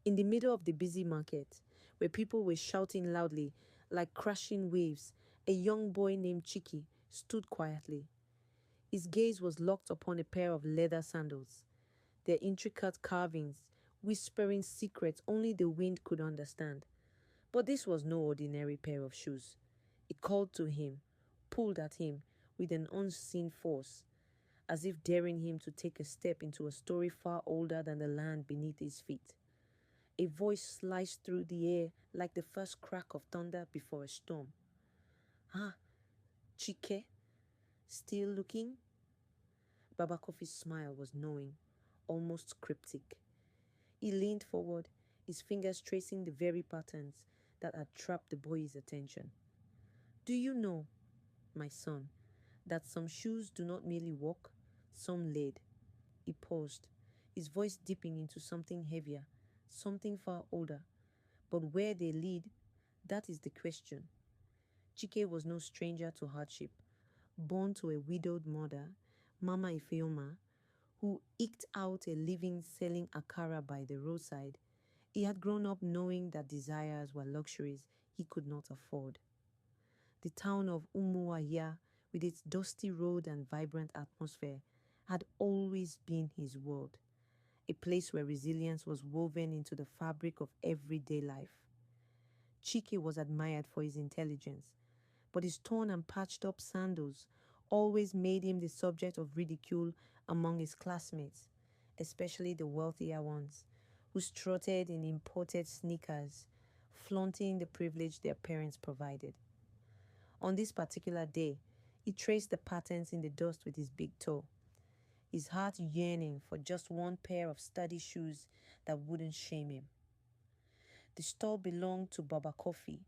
In the middle of the busy market, where people were shouting loudly like crashing waves, a young boy named Chiki stood quietly. His gaze was locked upon a pair of leather sandals, their intricate carvings whispering secrets only the wind could understand. But this was no ordinary pair of shoes. It called to him, pulled at him with an unseen force, as if daring him to take a step into a story far older than the land beneath his feet. A voice sliced through the air like the first crack of thunder before a storm. "Ah, Chike, still looking?" Baba Kofi's smile was knowing, almost cryptic. He leaned forward, his fingers tracing the very patterns that had trapped the boy's attention. "Do you know, my son, that some shoes do not merely walk, some lead?" He paused, his voice dipping into something heavier, something far older. But where they lead, that is the question. Chike was no stranger to hardship. Born to a widowed mother, Mama Ifeoma, who eked out a living selling akara by the roadside, he had grown up knowing that desires were luxuries he could not afford. The town of Umuahia, with its dusty road and vibrant atmosphere, had always been his world, a place where resilience was woven into the fabric of everyday life. Chike was admired for his intelligence, but his torn and patched up sandals always made him the subject of ridicule among his classmates, especially the wealthier ones, who strutted in imported sneakers, flaunting the privilege their parents provided. On this particular day, he traced the patterns in the dust with his big toe, his heart yearning for just one pair of sturdy shoes that wouldn't shame him. The store belonged to Baba Kofi,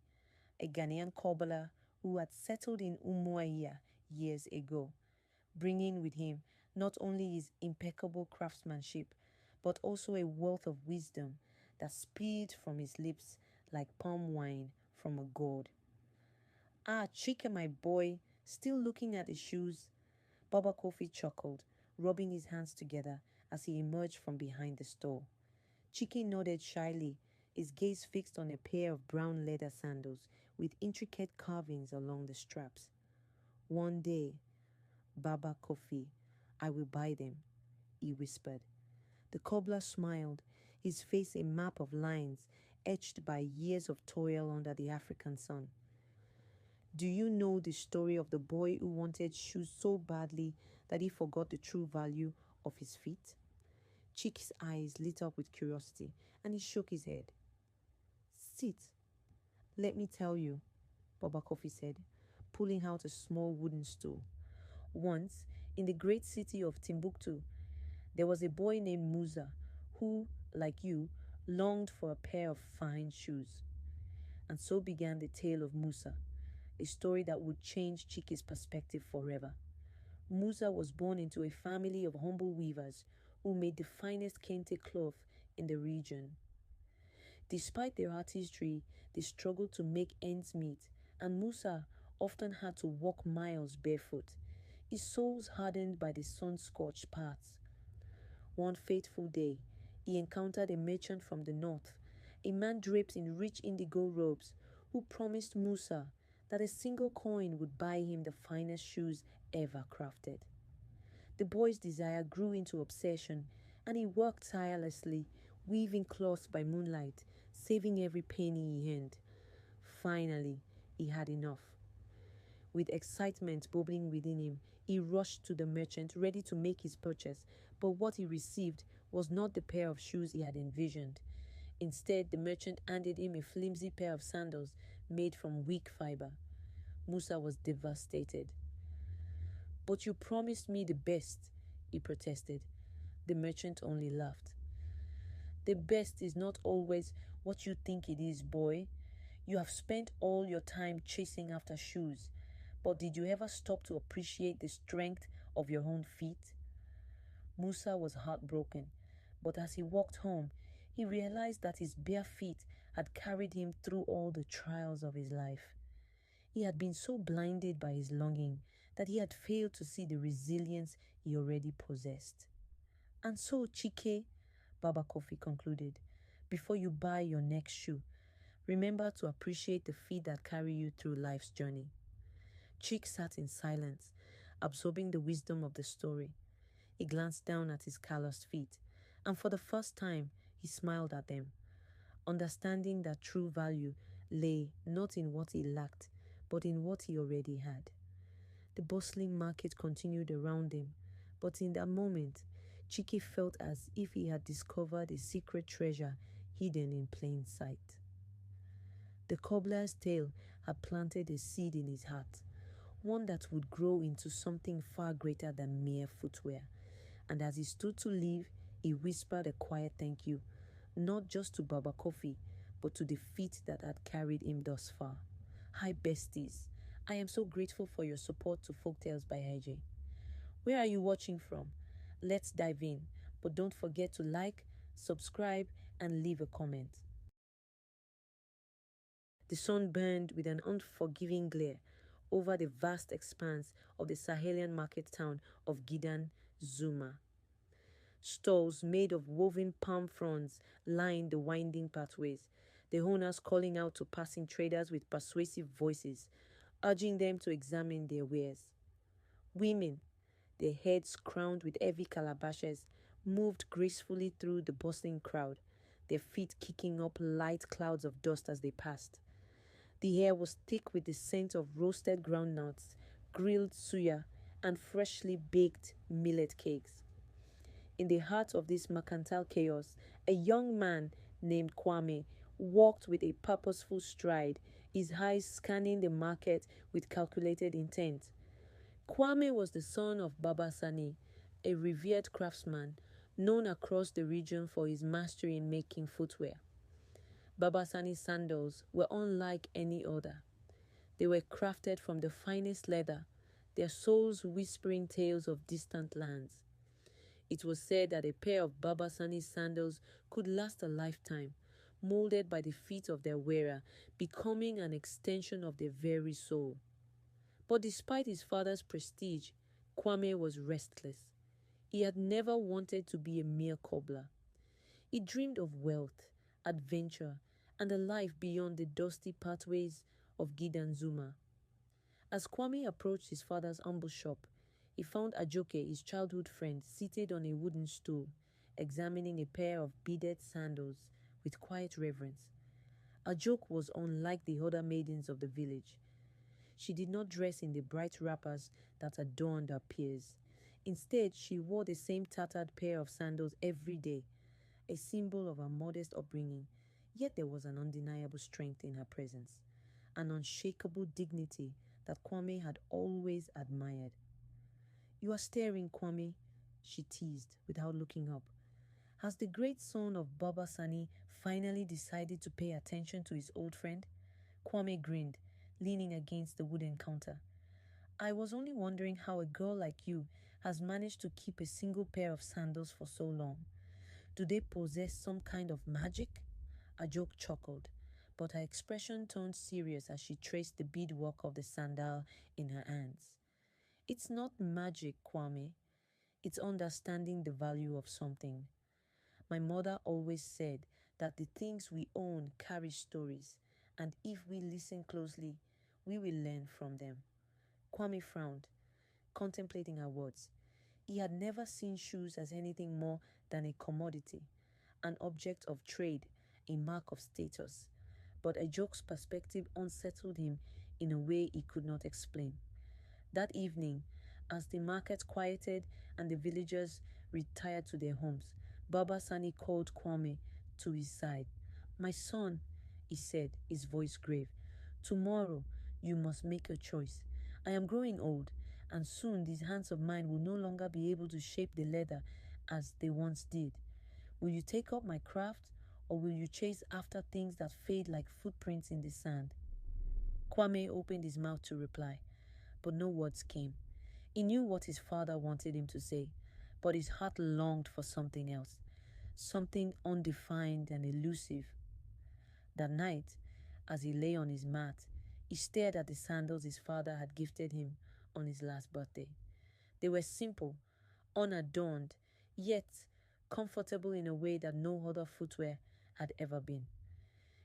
a Ghanaian cobbler who had settled in Umuahia years ago, bringing with him not only his impeccable craftsmanship, but also a wealth of wisdom that spilled from his lips like palm wine from a gourd. "Ah, Chike, my boy, still looking at the shoes?" Baba Kofi chuckled, rubbing his hands together as he emerged from behind the store. Chike nodded shyly, his gaze fixed on a pair of brown leather sandals with intricate carvings along the straps. "One day, Baba Kofi, I will buy them," he whispered. The cobbler smiled, his face a map of lines etched by years of toil under the African sun. "Do you know the story of the boy who wanted shoes so badly that he forgot the true value of his feet?" Chike's eyes lit up with curiosity, and he shook his head. "Sit. Let me tell you," Baba Kofi said, pulling out a small wooden stool. "Once, in the great city of Timbuktu, there was a boy named Musa who, like you, longed for a pair of fine shoes. And so began the tale of Musa, a story that would change Chike's perspective forever. Musa was born into a family of humble weavers who made the finest kente cloth in the region. Despite their artistry, they struggled to make ends meet, and Musa often had to walk miles barefoot, his soles hardened by the sun-scorched paths. One fateful day, he encountered a merchant from the north, a man draped in rich indigo robes, who promised Musa that a single coin would buy him the finest shoes ever crafted. The boy's desire grew into obsession, and he worked tirelessly, weaving cloth by moonlight, saving every penny he earned. Finally, he had enough. With excitement bubbling within him, he rushed to the merchant, ready to make his purchase. But what he received was not the pair of shoes he had envisioned. Instead, the merchant handed him a flimsy pair of sandals made from weak fiber. Musa was devastated. "But you promised me the best," he protested. The merchant only laughed. "The best is not always what you think it is, boy. You have spent all your time chasing after shoes, but did you ever stop to appreciate the strength of your own feet?" Musa was heartbroken, but as he walked home, he realized that his bare feet had carried him through all the trials of his life. He had been so blinded by his longing that he had failed to see the resilience he already possessed. "And so, Chike," Baba Kofi concluded, Before you buy your next shoe, remember to appreciate the feet that carry you through life's journey. Chick sat in silence, absorbing the wisdom of the story. He glanced down at his calloused feet, and for the first time, he smiled at them, understanding that true value lay not in what he lacked, but in what he already had. The bustling market continued around him, but in that moment, Chiki felt as if he had discovered a secret treasure hidden in plain sight. The cobbler's tale had planted a seed in his heart, one that would grow into something far greater than mere footwear. And as he stood to leave, he whispered a quiet thank you, not just to Baba Kofi, but to the feet that had carried him thus far. Hi besties, I am so grateful for your support to Folktales by IJ. Where are you watching from? Let's dive in, but don't forget to like, subscribe, and leave a comment. The sun burned with an unforgiving glare over the vast expanse of the Sahelian market town of Gidan Zuma. Stalls made of woven palm fronds lined the winding pathways, the owners calling out to passing traders with persuasive voices, urging them to examine their wares. Women, their heads crowned with heavy calabashes, moved gracefully through the bustling crowd, their feet kicking up light clouds of dust as they passed. The air was thick with the scent of roasted groundnuts, grilled suya, and freshly baked millet cakes. In the heart of this mercantile chaos, a young man named Kwame walked with a purposeful stride, his eyes scanning the market with calculated intent. Kwame was the son of Baba Sani, a revered craftsman known across the region for his mastery in making footwear. Baba Sani's sandals were unlike any other. They were crafted from the finest leather, their soles whispering tales of distant lands. It was said that a pair of Baba Sani's sandals could last a lifetime, molded by the feet of their wearer, becoming an extension of their very soul. But despite his father's prestige, Kwame was restless. He had never wanted to be a mere cobbler. He dreamed of wealth, adventure, and a life beyond the dusty pathways of Gidanzuma. As Kwame approached his father's humble shop, he found Ajoke, his childhood friend, seated on a wooden stool, examining a pair of beaded sandals with quiet reverence. Ajoke was unlike the other maidens of the village. She did not dress in the bright wrappers that adorned her peers. Instead, she wore the same tattered pair of sandals every day, a symbol of her modest upbringing. Yet there was an undeniable strength in her presence, an unshakable dignity that Kwame had always admired. "You are staring, Kwame," she teased without looking up. "Has the great son of Baba Sani finally decided to pay attention to his old friend?" Kwame grinned, leaning against the wooden counter. "I was only wondering how a girl like you has managed to keep a single pair of sandals for so long. Do they possess some kind of magic?" Ajoke chuckled, but her expression turned serious as she traced the beadwork of the sandal in her hands. "It's not magic, Kwame. It's understanding the value of something. My mother always said that the things we own carry stories, and if we listen closely, we will learn from them." Kwame frowned, contemplating her words. He had never seen shoes as anything more than a commodity, an object of trade, a mark of status. But Ajoke's perspective unsettled him in a way he could not explain. That evening, as the market quieted and the villagers retired to their homes, Baba Sani called Kwame to his side. "My son," he said, his voice grave, "tomorrow you must make a choice. I am growing old, and soon these hands of mine will no longer be able to shape the leather as they once did. Will you take up my craft, or will you chase after things that fade like footprints in the sand?" Kwame opened his mouth to reply, but no words came. He knew what his father wanted him to say, but his heart longed for something else, something undefined and elusive. That night, as he lay on his mat, he stared at the sandals his father had gifted him on his last birthday. They were simple, unadorned, yet comfortable in a way that no other footwear had ever been.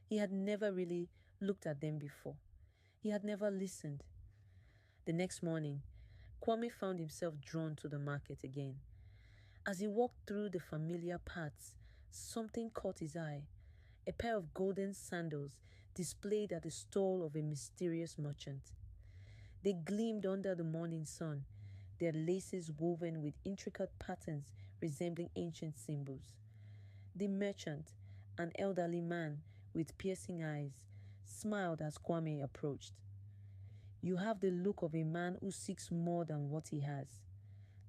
He had never really looked at them before. He had never listened. The next morning, Kwame found himself drawn to the market again. As he walked through the familiar paths, something caught his eye. A pair of golden sandals displayed at the stall of a mysterious merchant. They gleamed under the morning sun, their laces woven with intricate patterns resembling ancient symbols. The merchant, an elderly man with piercing eyes, smiled as Kwame approached. "You have the look of a man who seeks more than what he has,"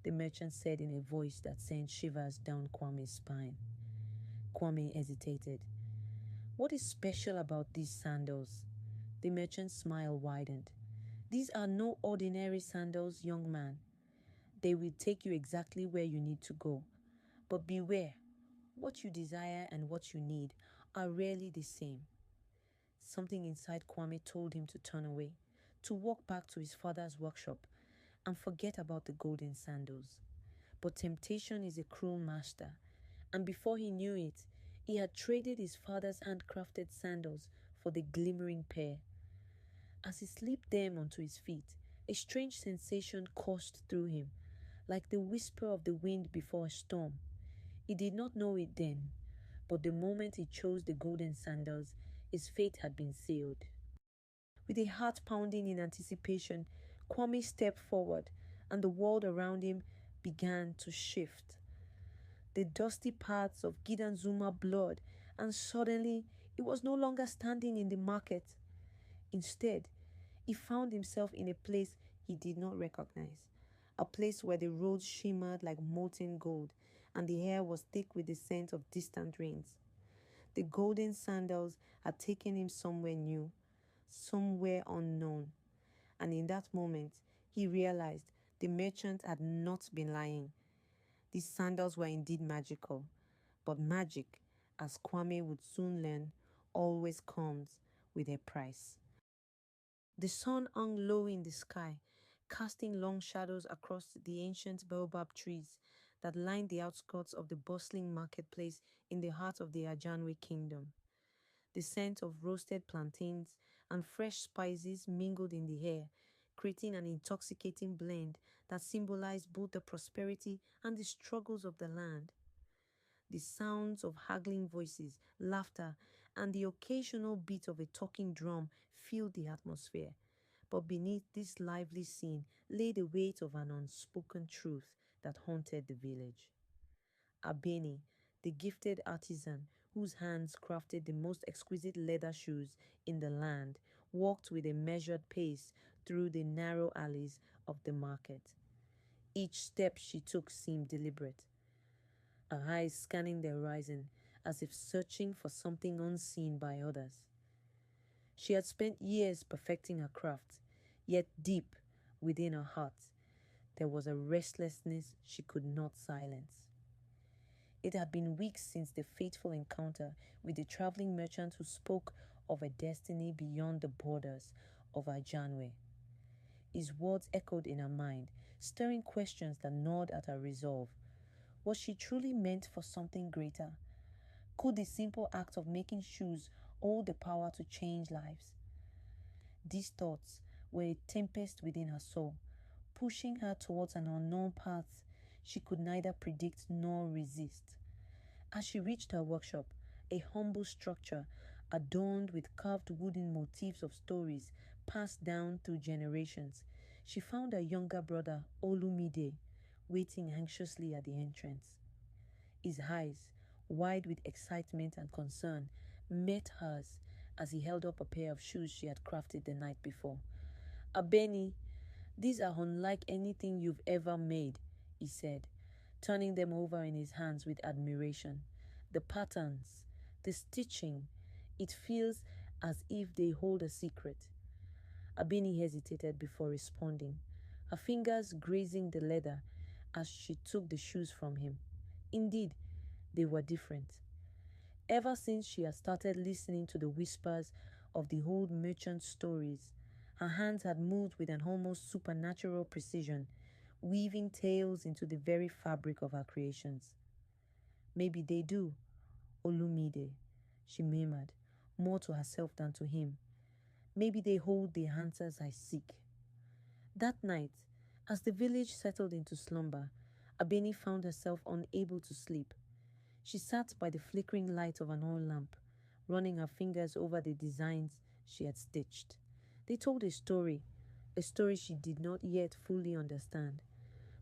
the merchant said in a voice that sent shivers down Kwame's spine. Kwame hesitated. "What is special about these sandals?" The merchant's smile widened. "These are no ordinary sandals, young man. They will take you exactly where you need to go. But beware, what you desire and what you need are rarely the same." Something inside Kwame told him to turn away, to walk back to his father's workshop and forget about the golden sandals. But temptation is a cruel master, and before he knew it, he had traded his father's handcrafted sandals for the glimmering pair. As he slipped them onto his feet, a strange sensation coursed through him, like the whisper of the wind before a storm. He did not know it then, but the moment he chose the golden sandals, his fate had been sealed. With a heart pounding in anticipation, Kwame stepped forward, and the world around him began to shift. The dusty paths of Gidanzuma blurred, and suddenly he was no longer standing in the market. Instead, he found himself in a place he did not recognize, a place where the roads shimmered like molten gold, and the air was thick with the scent of distant rains. The golden sandals had taken him somewhere new, somewhere unknown, and in that moment, he realized the merchant had not been lying. These sandals were indeed magical, but magic, as Kwame would soon learn, always comes with a price. The sun hung low in the sky, casting long shadows across the ancient baobab trees that lined the outskirts of the bustling marketplace in the heart of the Ajanwe kingdom. The scent of roasted plantains and fresh spices mingled in the air, creating an intoxicating blend that symbolized both the prosperity and the struggles of the land. The sounds of haggling voices, laughter, and the occasional beat of a talking drum filled the atmosphere. But beneath this lively scene lay the weight of an unspoken truth that haunted the village. Abeni, the gifted artisan whose hands crafted the most exquisite leather shoes in the land, walked with a measured pace through the narrow alleys of the market. Each step she took seemed deliberate, her eyes scanning the horizon as if searching for something unseen by others. She had spent years perfecting her craft, yet deep within her heart, there was a restlessness she could not silence. It had been weeks since the fateful encounter with the traveling merchant who spoke of a destiny beyond the borders of Ajanwe. His words echoed in her mind, stirring questions that gnawed at her resolve. Was she truly meant for something greater? Could the simple act of making shoes hold the power to change lives? These thoughts were a tempest within her soul, pushing her towards an unknown path she could neither predict nor resist. As she reached her workshop, a humble structure adorned with carved wooden motifs of stories passed down through generations, she found her younger brother, Olumide, waiting anxiously at the entrance. His eyes, wide with excitement and concern, met hers as he held up a pair of shoes she had crafted the night before. "Abeni, these are unlike anything you've ever made," he said, turning them over in his hands with admiration. "The patterns, the stitching, it feels as if they hold a secret." Abeni hesitated before responding, her fingers grazing the leather as she took the shoes from him. Indeed, they were different. Ever since she had started listening to the whispers of the old merchant stories, her hands had moved with an almost supernatural precision, weaving tales into the very fabric of her creations. "Maybe they do," Olumide she murmured, more to herself than to him. Maybe they hold the answers I seek. That night, as the village settled into slumber, Abeni found herself unable to sleep. She sat by the flickering light of an oil lamp, running her fingers over the designs she had stitched. They told a story she did not yet fully understand.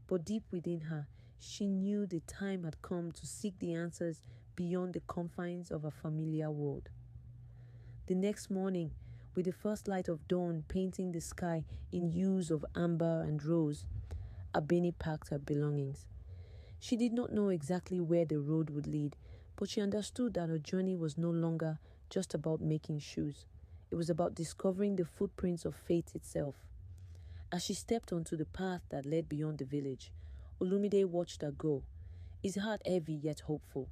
But deep within her, she knew the time had come to seek the answers beyond the confines of a familiar world. The next morning, with the first light of dawn painting the sky in hues of amber and rose, Abeni packed her belongings. She did not know exactly where the road would lead, but she understood that her journey was no longer just about making shoes. It was about discovering the footprints of fate itself. As she stepped onto the path that led beyond the village, Olumide watched her go, his heart heavy yet hopeful.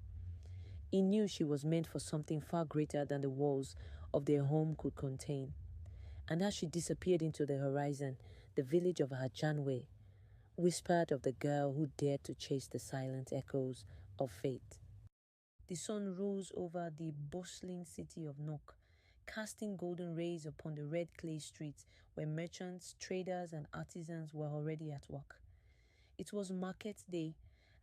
He knew she was meant for something far greater than the walls of their home could contain. And as she disappeared into the horizon, the village of Hajanwe whispered of the girl who dared to chase the silent echoes of fate. The sun rose over the bustling city of Nok, casting golden rays upon the red clay streets where merchants, traders, and artisans were already at work. It was market day,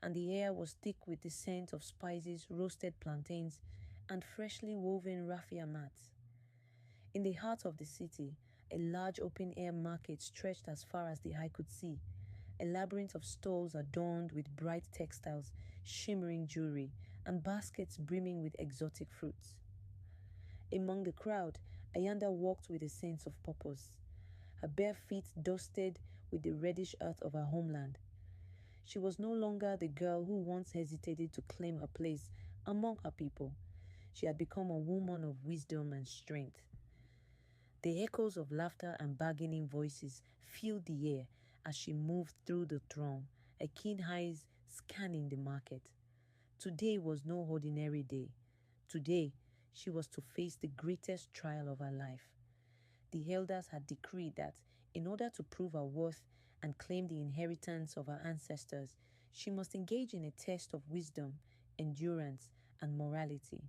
and the air was thick with the scent of spices, roasted plantains, and freshly woven raffia mats. In the heart of the city, a large open-air market stretched as far as the eye could see, a labyrinth of stalls adorned with bright textiles, shimmering jewelry, and baskets brimming with exotic fruits. Among the crowd, Ayanda walked with a sense of purpose, her bare feet dusted with the reddish earth of her homeland. She was no longer the girl who once hesitated to claim her place among her people. She had become a woman of wisdom and strength. The echoes of laughter and bargaining voices filled the air as she moved through the throng, her keen eyes scanning the market. Today was no ordinary day. Today, she was to face the greatest trial of her life. The elders had decreed that, in order to prove her worth and claim the inheritance of her ancestors, she must engage in a test of wisdom, endurance, and morality.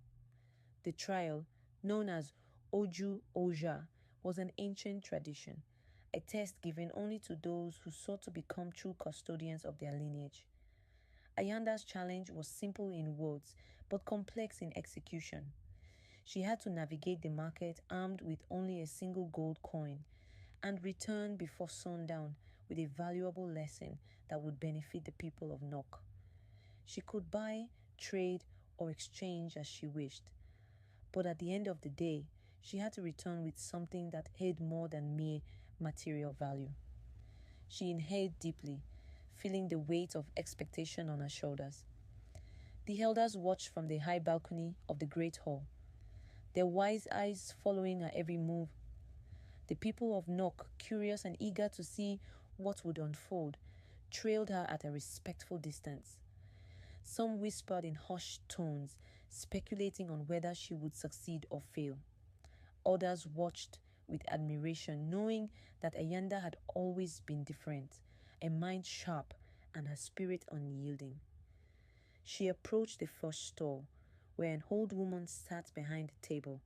The trial, known as Oju Oja, was an ancient tradition, a test given only to those who sought to become true custodians of their lineage. Ayanda's challenge was simple in words, but complex in execution. She had to navigate the market armed with only a single gold coin and return before sundown with a valuable lesson that would benefit the people of Nok. She could buy, trade, or exchange as she wished, but at the end of the day, she had to return with something that held more than mere material value. She inhaled deeply, feeling the weight of expectation on her shoulders. The elders watched from the high balcony of the great hall, their wise eyes following her every move. The people of Nok, curious and eager to see what would unfold, trailed her at a respectful distance. Some whispered in hushed tones, speculating on whether she would succeed or fail. Others watched with admiration, knowing that Ayanda had always been different, a mind sharp and her spirit unyielding. She approached the first stall, where an old woman sat behind the table,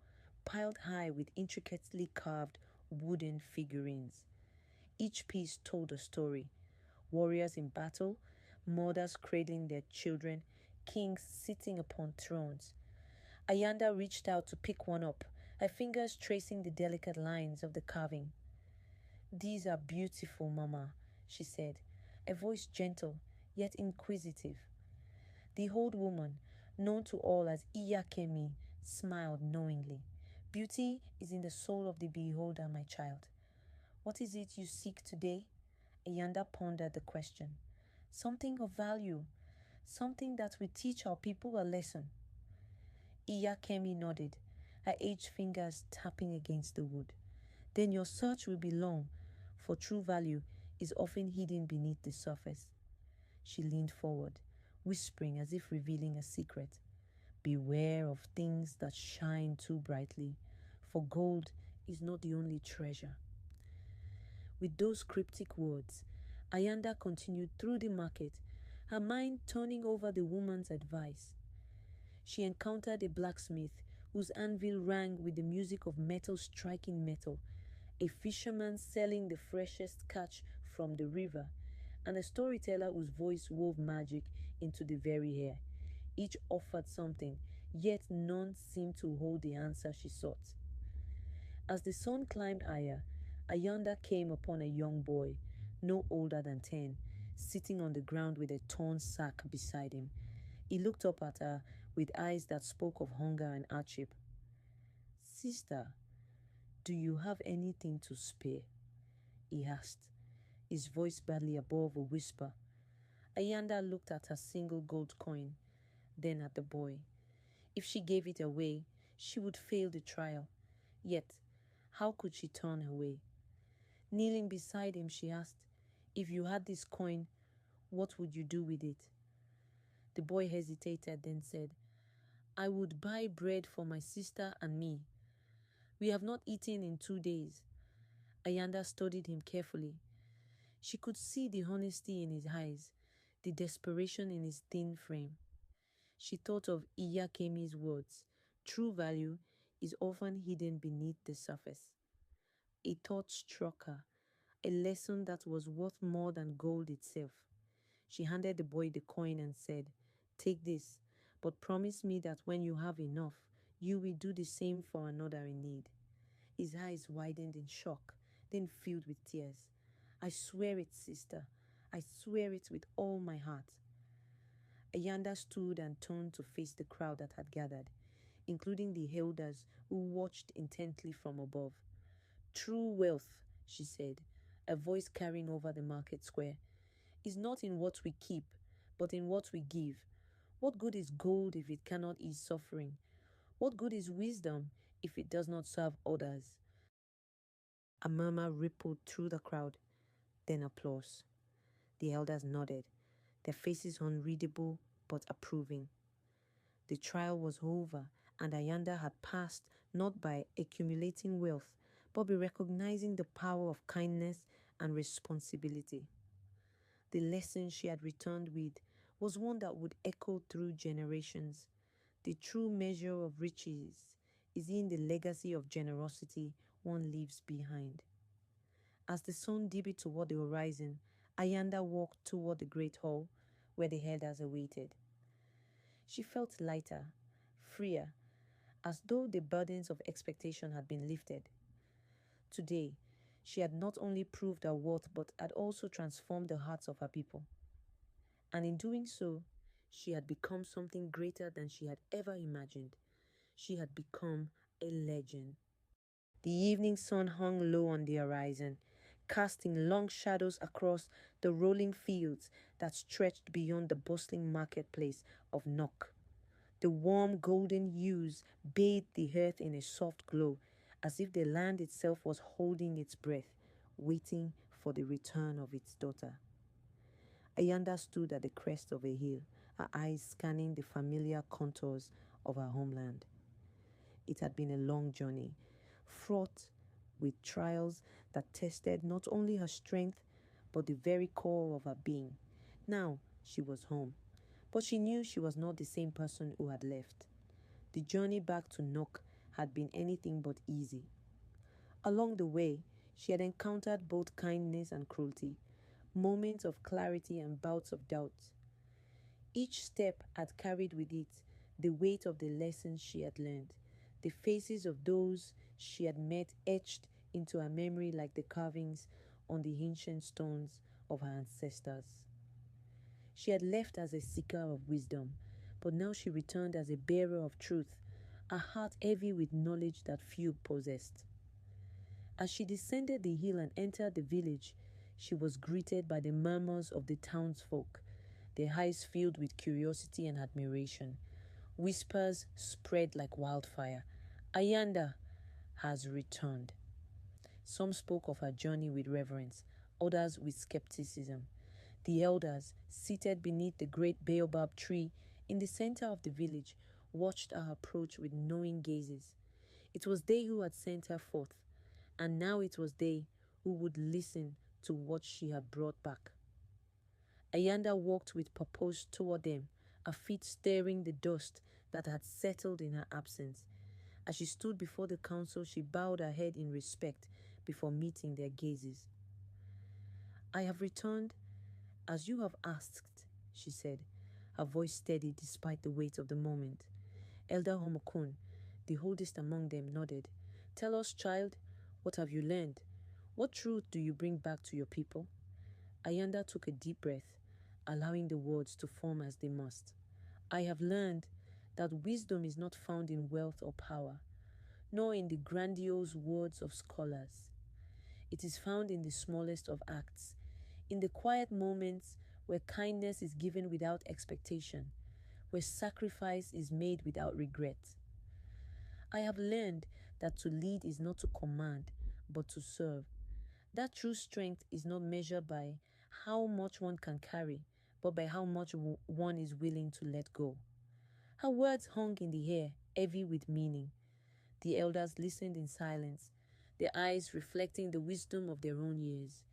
piled high with intricately carved wooden figurines. Each piece told a story: warriors in battle, mothers cradling their children, kings sitting upon thrones. Ayanda reached out to pick one up, her fingers tracing the delicate lines of the carving. "These are beautiful, Mama," she said, a voice gentle yet inquisitive. The old woman, known to all as Iyakemi, smiled knowingly. "Beauty is in the soul of the beholder, my child. What is it you seek today?" Ayanda pondered the question. "Something of value, something that will teach our people a lesson." Iyakemi nodded, her aged fingers tapping against the wood. "Then your search will be long, for true value is often hidden beneath the surface." She leaned forward, whispering as if revealing a secret. "Beware of things that shine too brightly, for gold is not the only treasure." With those cryptic words, Ayanda continued through the market, her mind turning over the woman's advice. She encountered a blacksmith whose anvil rang with the music of metal striking metal, a fisherman selling the freshest catch from the river, and a storyteller whose voice wove magic into the very air. Each offered something, yet none seemed to hold the answer she sought. As the sun climbed higher, Ayanda came upon a young boy, no older than 10, sitting on the ground with a torn sack beside him. He looked up at her with eyes that spoke of hunger and hardship. "Sister, do you have anything to spare?" he asked, his voice barely above a whisper. Ayanda looked at her single gold coin, then at the boy. If she gave it away, she would fail the trial. Yet, how could she turn away? Kneeling beside him, she asked, "If you had this coin, what would you do with it?" The boy hesitated, then said, "I would buy bread for my sister and me. We have not eaten in 2 days." Ayanda studied him carefully. She could see the honesty in his eyes, the desperation in his thin frame. She thought of Iyakemi's words, "True value is often hidden beneath the surface." A thought struck her, a lesson that was worth more than gold itself. She handed the boy the coin and said, "Take this, but promise me that when you have enough, you will do the same for another in need." His eyes widened in shock, then filled with tears. "I swear it, sister. I swear it with all my heart." Ayanda stood and turned to face the crowd that had gathered, including the elders who watched intently from above. "True wealth," she said, a voice carrying over the market square, "is not in what we keep, but in what we give. What good is gold if it cannot ease suffering? What good is wisdom if it does not serve others?" A murmur rippled through the crowd, then applause. The elders nodded, their faces unreadable but approving. The trial was over, and Ayanda had passed not by accumulating wealth, but by recognizing the power of kindness and responsibility. The lesson she had returned with was one that would echo through generations. The true measure of riches is in the legacy of generosity one leaves behind. As the sun dipped toward the horizon, Ayanda walked toward the great hall where the elders awaited. She felt lighter, freer, as though the burdens of expectation had been lifted. Today, she had not only proved her worth but had also transformed the hearts of her people. And in doing so, she had become something greater than she had ever imagined. She had become a legend. The evening sun hung low on the horizon, casting long shadows across the rolling fields that stretched beyond the bustling marketplace of Nok. The warm golden hues bathed the earth in a soft glow, as if the land itself was holding its breath, waiting for the return of its daughter. Ayanda stood at the crest of a hill, her eyes scanning the familiar contours of her homeland. It had been a long journey, fraught with trials that tested not only her strength, but the very core of her being. Now she was home, but she knew she was not the same person who had left. The journey back to Nok had been anything but easy. Along the way, she had encountered both kindness and cruelty, moments of clarity and bouts of doubt. Each step had carried with it the weight of the lessons she had learned, the faces of those she had met etched into her memory like the carvings on the ancient stones of her ancestors. She had left as a seeker of wisdom, but now she returned as a bearer of truth, her heart heavy with knowledge that few possessed. As she descended the hill and entered the village, she was greeted by the murmurs of the townsfolk, their eyes filled with curiosity and admiration. Whispers spread like wildfire. "Ayanda has returned." Some spoke of her journey with reverence, others with skepticism. The elders, seated beneath the great baobab tree in the center of the village, watched her approach with knowing gazes. It was they who had sent her forth, and now it was they who would listen to what she had brought back. Ayanda walked with purpose toward them, her feet stirring the dust that had settled in her absence. As she stood before the council, she bowed her head in respect before meeting their gazes. "I have returned as you have asked," she said, her voice steady despite the weight of the moment. Elder Homokun, the oldest among them, nodded. "Tell us, child, what have you learned? What truth do you bring back to your people?" Ayanda took a deep breath, allowing the words to form as they must. "I have learned that wisdom is not found in wealth or power, nor in the grandiose words of scholars. It is found in the smallest of acts, in the quiet moments where kindness is given without expectation, where sacrifice is made without regret. I have learned that to lead is not to command, but to serve. That true strength is not measured by how much one can carry, but by how much one is willing to let go." Her words hung in the air, heavy with meaning. The elders listened in silence, their eyes reflecting the wisdom of their own years.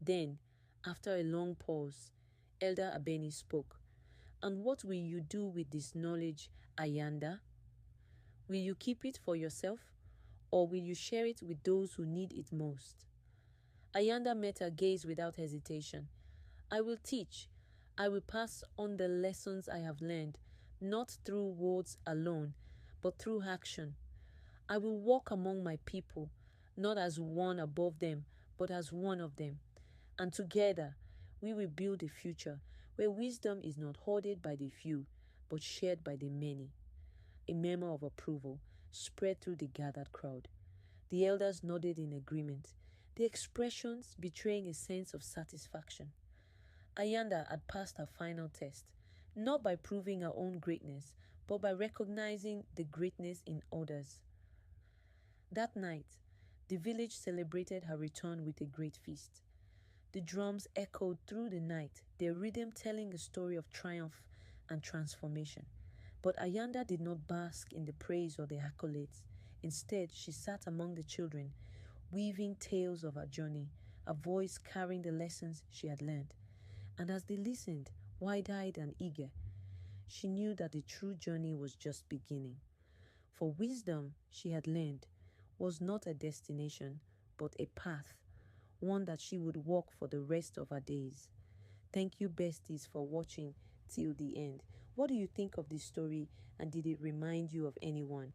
Then, after a long pause, Elder Abeni spoke. "And what will you do with this knowledge, Ayanda? Will you keep it for yourself, or will you share it with those who need it most?" Ayanda met her gaze without hesitation. "I will teach. I will pass on the lessons I have learned, not through words alone, but through action. I will walk among my people, not as one above them, but as one of them. And together, we will build a future where wisdom is not hoarded by the few, but shared by the many." A murmur of approval spread through the gathered crowd. The elders nodded in agreement, their expressions betraying a sense of satisfaction. Ayanda had passed her final test, not by proving her own greatness, but by recognizing the greatness in others. That night, the village celebrated her return with a great feast. The drums echoed through the night, their rhythm telling a story of triumph and transformation. But Ayanda did not bask in the praise or the accolades. Instead, she sat among the children, weaving tales of her journey, her voice carrying the lessons she had learned. And as they listened, wide-eyed and eager, she knew that the true journey was just beginning. For wisdom, she had learned, was not a destination, but a path, one that she would walk for the rest of her days. Thank you, besties, for watching till the end. What do you think of this story, and did it remind you of anyone?